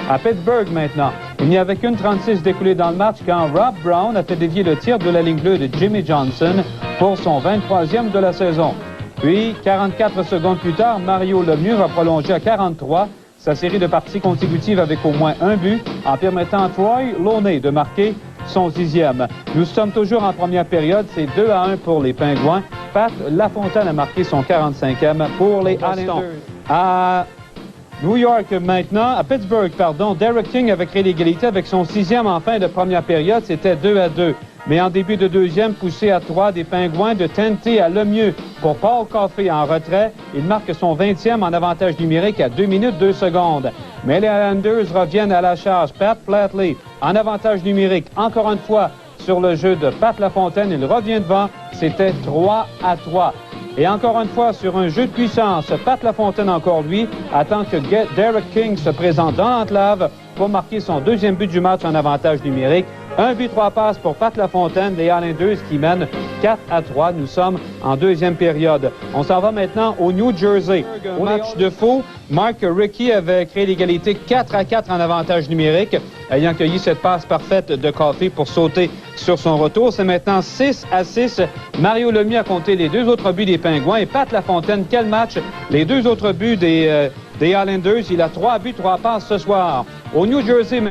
À Pittsburgh maintenant, il n'y avait qu'une 36 d'écoulée dans le match quand Rob Brown a fait dévier le tir de la ligne bleue de Jimmy Johnson pour son 23e de la saison. Puis, 44 secondes plus tard, Mario Lemieux va prolonger à 43 sa série de parties consécutives avec au moins un but en permettant à Troy Loney de marquer son 6e. Nous sommes toujours en première période, c'est 2-1 pour les Pingouins. Pat Lafontaine a marqué son 45e pour les Islanders. À New York maintenant, à Pittsburgh, pardon, Derek King avait créé l'égalité avec son 6e en fin de première période, c'était 2-2. Mais en début de deuxième, poussé à 3 des Pingouins de tenter à Lemieux pour Paul Coffey en retrait. Il marque son 20e en avantage numérique à 2 minutes 2 secondes. Mais les Islanders reviennent à la charge. Pat Platley en avantage numérique, encore une fois sur le jeu de Pat Lafontaine. Il revient devant, c'était 3-3. Et encore une fois, sur un jeu de puissance, Pat Lafontaine, encore lui, attend que Derek King se présente dans l'enclave pour marquer son 2e but du match en avantage numérique. 1 but, 3 passes pour Pat Lafontaine, les Islanders qui mènent 4-3. Nous sommes en deuxième période. On s'en va maintenant au New Jersey. Au match de fou, Mark Recchi avait créé l'égalité 4-4 en avantage numérique, ayant cueilli cette passe parfaite de Coffey pour sauter sur son retour. C'est maintenant 6-6. Mario Lemieux a compté les 2 autres buts des Pingouins et Pat Lafontaine, quel match! Les 2 autres buts des Islanders, il a 3 buts, 3 passes ce soir. Au New Jersey,